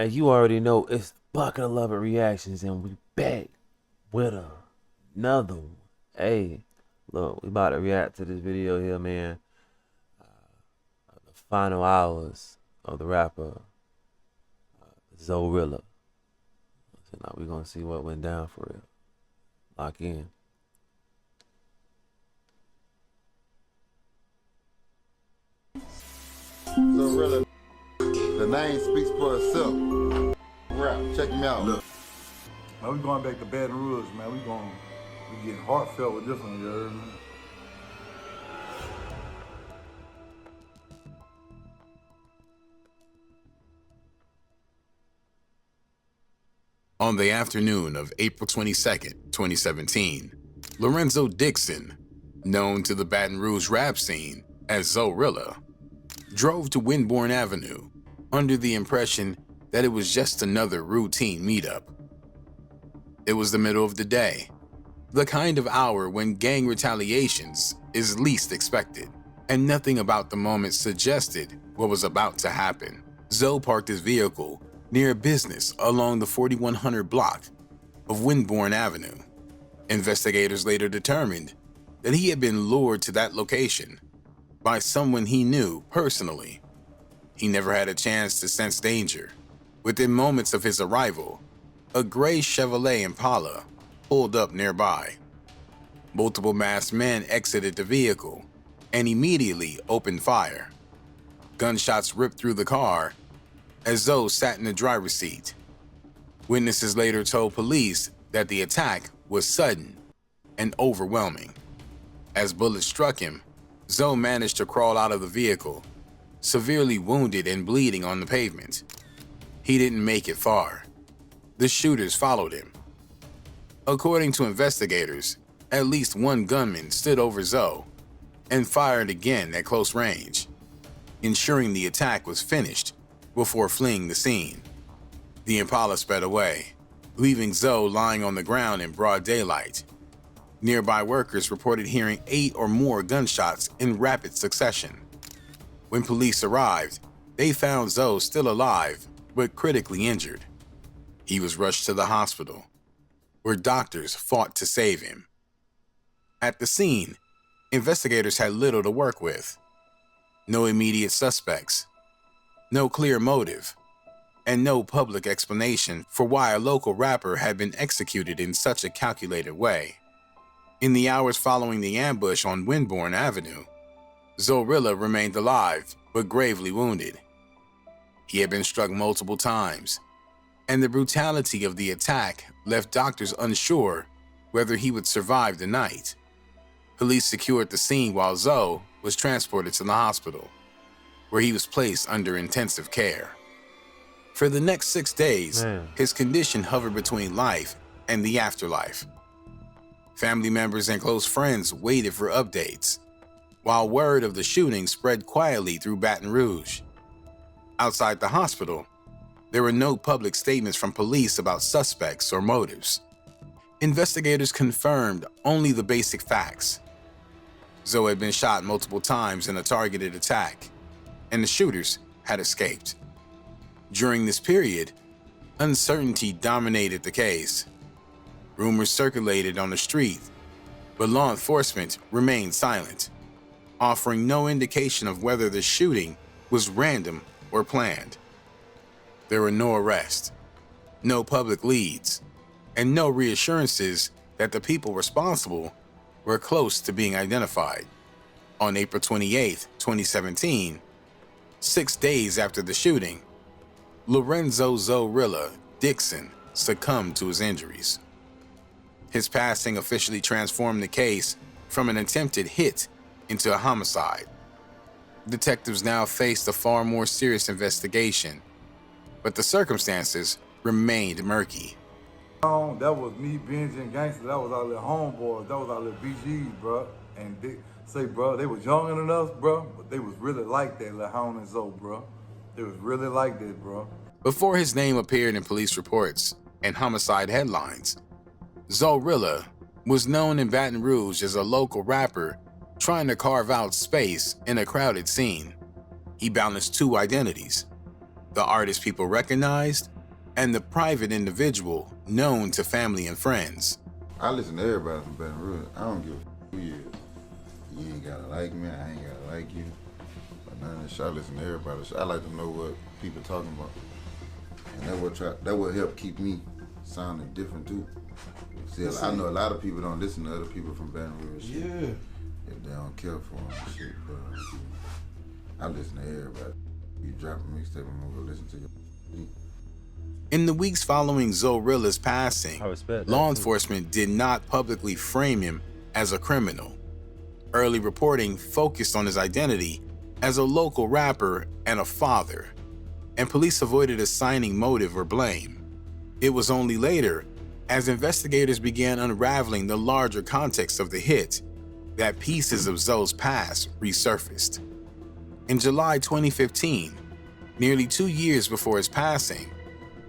And you already know it's Bucket of Love and Reactions, and we back with another one. Hey, look, we about to react to this video here, man. The final hours of the rapper Zoe Realla. So now we're gonna see what went down for real. Lock in. Zoe Realla, the name speaks for itself. Rap, check me out. Look, man, we going back to Baton Rouge, man. We getting heartfelt with this one, you heard me? On the afternoon of April 22nd, 2017, Lorenzo Dixon, known to the Baton Rouge rap scene as Zoe Realla, drove to Winbourne Avenue under the impression that it was just another routine meetup. It was the middle of the day, the kind of hour when gang retaliations is least expected, and nothing about the moment suggested what was about to happen. Zoe parked his vehicle near a business along the 4100 block of Winbourne Avenue. Investigators later determined that he had been lured to that location by someone he knew personally. He never had a chance to sense danger. Within moments of his arrival, a gray Chevrolet Impala pulled up nearby. Multiple masked men exited the vehicle and immediately opened fire. Gunshots ripped through the car as Zoe sat in the driver's seat. Witnesses later told police that the attack was sudden and overwhelming. As bullets struck him, Zoe managed to crawl out of the vehicle, severely wounded and bleeding on the pavement. He didn't make it far. The shooters followed him. According to investigators, at least one gunman stood over Zoe and fired again at close range, ensuring the attack was finished before fleeing the scene. The Impala sped away, leaving Zoe lying on the ground in broad daylight. Nearby workers reported hearing 8 or more gunshots in rapid succession. When police arrived, they found Zoe still alive but critically injured. He was rushed to the hospital, where doctors fought to save him. At the scene, investigators had little to work with. No immediate suspects, no clear motive, and no public explanation for why a local rapper had been executed in such a calculated way. In the hours following the ambush on Winbourne Avenue, Zoe Realla remained alive but gravely wounded. He had been struck multiple times, and the brutality of the attack left doctors unsure whether he would survive the night. Police secured the scene while Zoe was transported to the hospital, where he was placed under intensive care. For the next 6 days, his condition hovered between life and the afterlife. Family members and close friends waited for updates, while word of the shooting spread quietly through Baton Rouge. Outside the hospital, there were no public statements from police about suspects or motives. Investigators confirmed only the basic facts. Zoe had been shot multiple times in a targeted attack, and the shooters had escaped. During this period, uncertainty dominated the case. Rumors circulated on the street, but law enforcement remained silent, offering no indication of whether the shooting was random or planned. There were no arrests, no public leads, and no reassurances that the people responsible were close to being identified. On April 28, 2017, 6 days after the shooting, Lorenzo Zoe Realla Dixon succumbed to his injuries. His passing officially transformed the case from an attempted hit into a homicide. Detectives now faced a far more serious investigation, but the circumstances remained murky. That was me, Benji, and Gangsta. That was our little homeboys. That was our little BGs, bro. And they say, bro, they was younger than us, bro, but they was really like that, Lil Hound and Zoe, bro. They was really like that, bro. Before his name appeared in police reports and homicide headlines, Zoe Realla was known in Baton Rouge as a local rapper trying to carve out space in a crowded scene. He balanced two identities: the artist people recognized, and the private individual known to family and friends. I listen to everybody from Baton Rouge. I don't give a who you is. You ain't gotta like me, I ain't gotta like you. But none of that shit, I listen to everybody. I like to know what people talking about. And that would help keep me sounding different too. See, I know a lot of people don't listen to other people from Baton Rouge. Yeah. If they don't care for them and shit, but I listen to everybody. You drop a mixtape, I'm gonna go listen to you. In the weeks following Zoe Realla's passing, I respect that, law too. enforcement did not publicly frame him as a criminal. Early reporting focused on his identity as a local rapper and a father, and police avoided assigning motive or blame. It was only later, as investigators began unraveling the larger context of the hit, that pieces of Zoe's past resurfaced. In July 2015, nearly 2 years before his passing,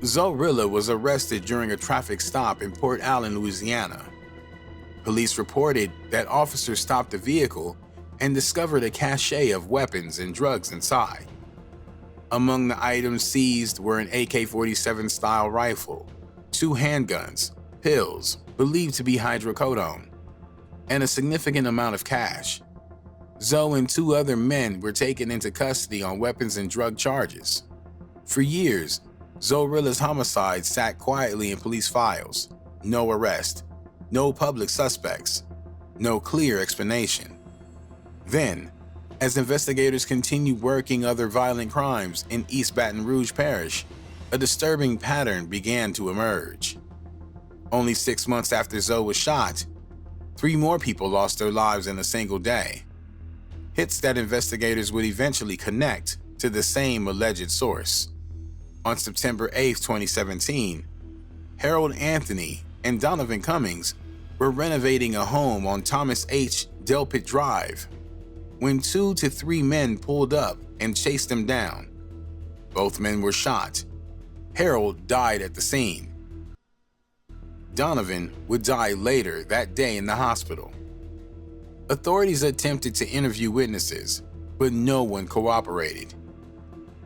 Zoe Realla was arrested during a traffic stop in Port Allen, Louisiana. Police reported that officers stopped the vehicle and discovered a cache of weapons and drugs inside. Among the items seized were an AK-47 style rifle, 2 handguns, pills believed to be hydrocodone, and a significant amount of cash. Zoe and 2 other men were taken into custody on weapons and drug charges. For years, Zoe Realla's homicide sat quietly in police files. No arrest, no public suspects, no clear explanation. Then, as investigators continued working other violent crimes in East Baton Rouge Parish, a disturbing pattern began to emerge. Only 6 months after Zoe was shot, 3 more people lost their lives in a single day. Hits that investigators would eventually connect to the same alleged source. On September 8, 2017, Harold Anthony and Donovan Cummings were renovating a home on Thomas H. Delpit Drive when 2 to 3 men pulled up and chased them down. Both men were shot. Harold died at the scene. Donovan would die later that day in the hospital. Authorities attempted to interview witnesses, but no one cooperated.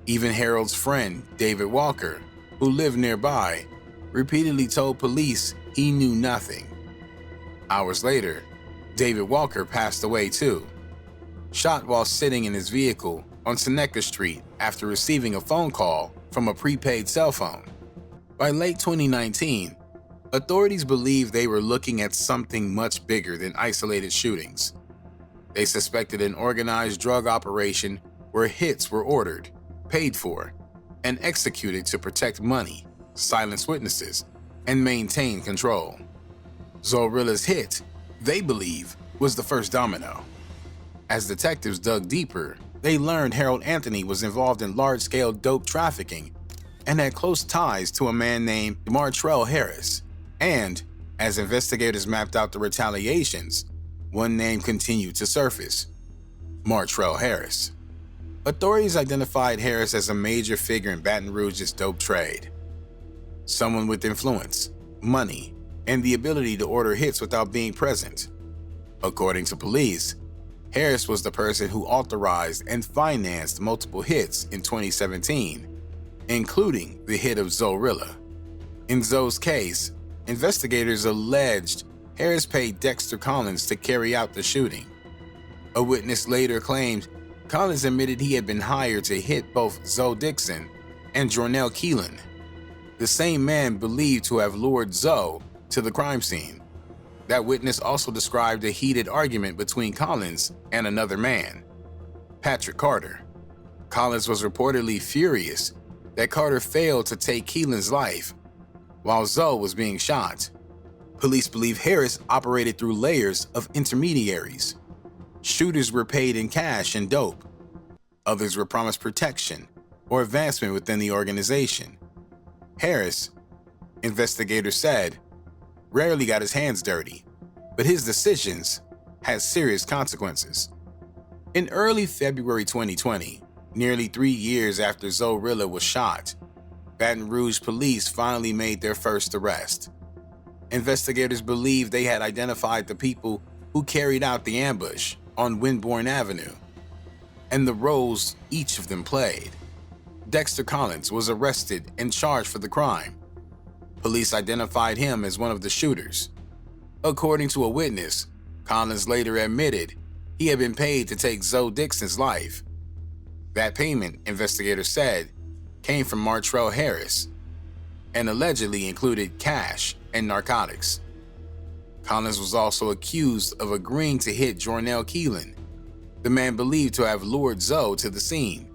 Even Harold's friend, David Walker, who lived nearby, repeatedly told police he knew nothing. Hours later, David Walker passed away too, shot while sitting in his vehicle on Seneca Street after receiving a phone call from a prepaid cell phone. By late 2019, authorities believed they were looking at something much bigger than isolated shootings. They suspected an organized drug operation where hits were ordered, paid for, and executed to protect money, silence witnesses, and maintain control. Zoe Realla's hit, they believe, was the first domino. As detectives dug deeper, they learned Harold Anthony was involved in large-scale dope trafficking and had close ties to a man named Martrell Harris. And, as investigators mapped out the retaliations, one name continued to surface: Martrell Harris. Authorities identified Harris as a major figure in Baton Rouge's dope trade. Someone with influence, money, and the ability to order hits without being present. According to police, Harris was the person who authorized and financed multiple hits in 2017, including the hit of Zoe Realla. In Zoe's case, investigators alleged Harris paid Dexter Collins to carry out the shooting. A witness later claimed Collins admitted he had been hired to hit both Zoe Dixon and Jornell Keelan, the same man believed to have lured Zoe to the crime scene. That witness also described a heated argument between Collins and another man, Patrick Carter. Collins was reportedly furious that Carter failed to take Keelan's life while Zoe was being shot. Police believe Harris operated through layers of intermediaries. Shooters were paid in cash and dope. Others were promised protection or advancement within the organization. Harris, investigators said, rarely got his hands dirty, but his decisions had serious consequences. In early February 2020, nearly 3 years after Zoe Realla was shot, Baton Rouge police finally made their first arrest. Investigators believed they had identified the people who carried out the ambush on Winborn Avenue and the roles each of them played. Dexter Collins was arrested and charged for the crime. Police identified him as one of the shooters. According to a witness, Collins later admitted he had been paid to take Zoe Dixon's life. That payment, investigators said, came from Martrell Harris and allegedly included cash and narcotics. Collins was also accused of agreeing to hit Jornell Keelan, the man believed to have lured Zoe to the scene.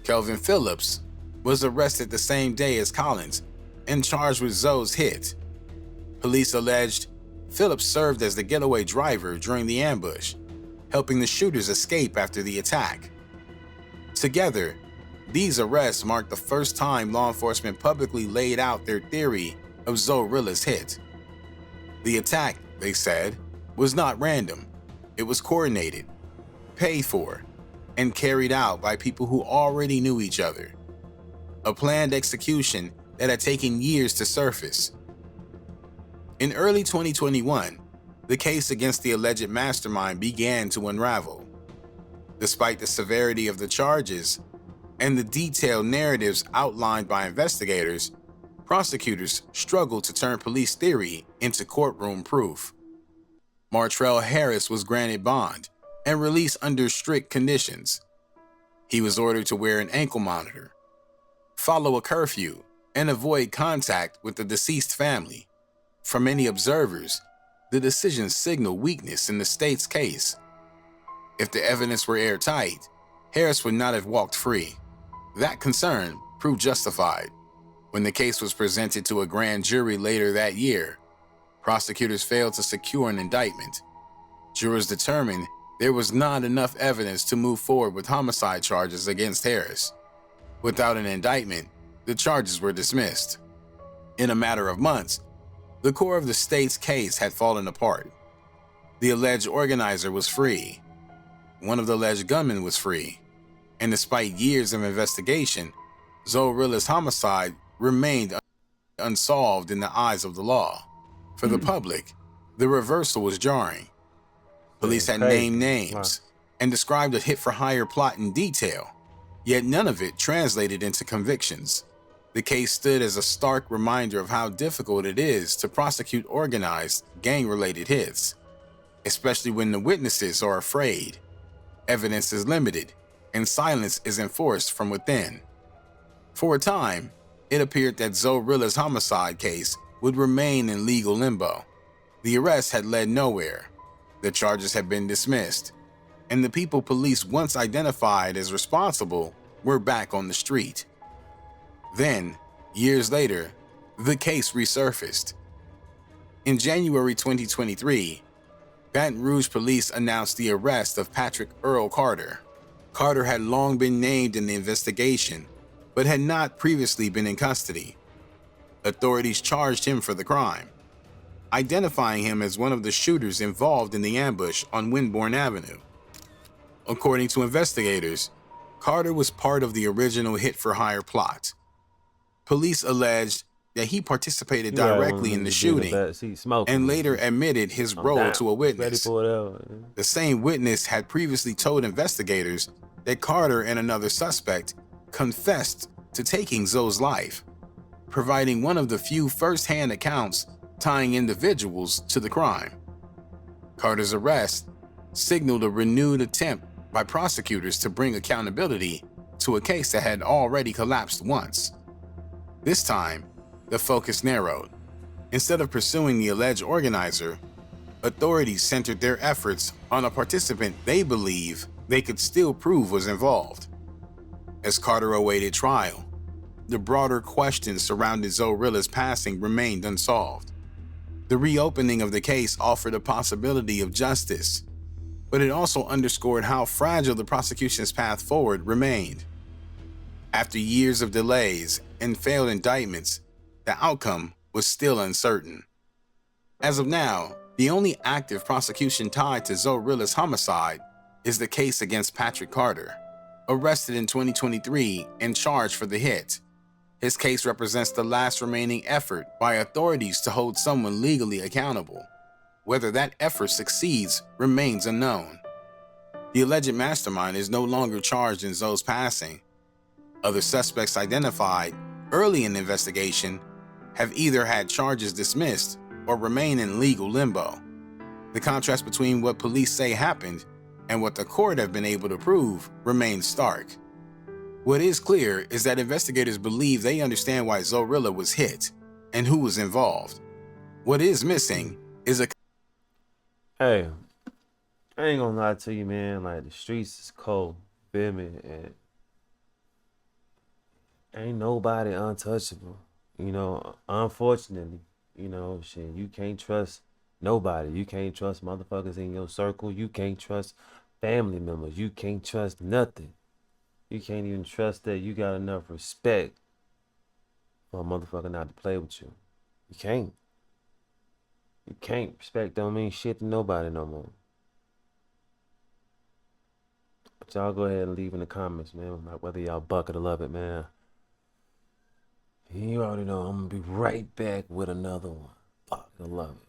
Kelvin Phillips was arrested the same day as Collins and charged with Zoe's hit. Police alleged Phillips served as the getaway driver during the ambush, helping the shooters escape after the attack. Together, these arrests marked the first time law enforcement publicly laid out their theory of Zoe Realla's hit. The attack, they said, was not random. It was coordinated, paid for, and carried out by people who already knew each other. A planned execution that had taken years to surface. In early 2021, the case against the alleged mastermind began to unravel. Despite the severity of the charges and the detailed narratives outlined by investigators, prosecutors struggled to turn police theory into courtroom proof. Martrell Harris was granted bond and released under strict conditions. He was ordered to wear an ankle monitor, follow a curfew, and avoid contact with the deceased family. For many observers, the decision signaled weakness in the state's case. If the evidence were airtight, Harris would not have walked free. That concern proved justified. When the case was presented to a grand jury later that year, prosecutors failed to secure an indictment. Jurors determined there was not enough evidence to move forward with homicide charges against Harris. Without an indictment, the charges were dismissed. In a matter of months, the core of the state's case had fallen apart. The alleged organizer was free. One of the alleged gunmen was free. And despite years of investigation, Zoe Realla's homicide remained unsolved in the eyes of the law. For the public, the reversal was jarring. Police had named names and described a hit-for-hire plot in detail, yet none of it translated into convictions. The case stood as a stark reminder of how difficult it is to prosecute organized, gang-related hits, especially when the witnesses are afraid, evidence is limited, and silence is enforced from within. For a time, it appeared that Zoe Realla's homicide case would remain in legal limbo. The arrest had led nowhere, the charges had been dismissed, and the people police once identified as responsible were back on the street. Then, years later, the case resurfaced. In January 2023, Baton Rouge police announced the arrest of Patrick Earl Carter. Carter had long been named in the investigation, but had not previously been in custody. Authorities charged him for the crime, identifying him as one of the shooters involved in the ambush on Winbourne Avenue. According to investigators, Carter was part of the original hit-for-hire plot. Police alleged that he participated directly in the shooting and later admitted his role to a witness. The same witness had previously told investigators that Carter and another suspect confessed to taking Zoe's life, providing one of the few first-hand accounts tying individuals to the crime. Carter's arrest signaled a renewed attempt by prosecutors to bring accountability to a case that had already collapsed once. This time, the focus narrowed. Instead of pursuing the alleged organizer, authorities centered their efforts on a participant they believe they could still prove was involved. As Carter awaited trial, the broader questions surrounding Zoe Realla's passing remained unsolved. The reopening of the case offered a possibility of justice, but it also underscored how fragile the prosecution's path forward remained. After years of delays and failed indictments, the outcome was still uncertain. As of now, the only active prosecution tied to Zoe Realla's homicide is the case against Patrick Carter, arrested in 2023 and charged for the hit. His case represents the last remaining effort by authorities to hold someone legally accountable. Whether that effort succeeds remains unknown. The alleged mastermind is no longer charged in Zoe's passing, Other suspects identified early in the investigation have either had charges dismissed or remain in legal limbo. The contrast between what police say happened and what the court have been able to prove remains stark. What is clear is that investigators believe they understand why Zoe Realla was hit and who was involved. What is missing is a... Hey, I ain't gonna lie to you, man. Like, the streets is cold, feel me? And ain't nobody untouchable. You know, unfortunately, you know, shit, you can't trust nobody. You can't trust motherfuckers in your circle. You can't trust family members. You can't trust nothing. You can't even trust that you got enough respect for a motherfucker not to play with you. You can't. You can't. Respect don't mean shit to nobody no more. But y'all go ahead and leave in the comments, man, whether y'all bucket or love it, man. You already know I'm gonna be right back with another one. Fuck, I love it.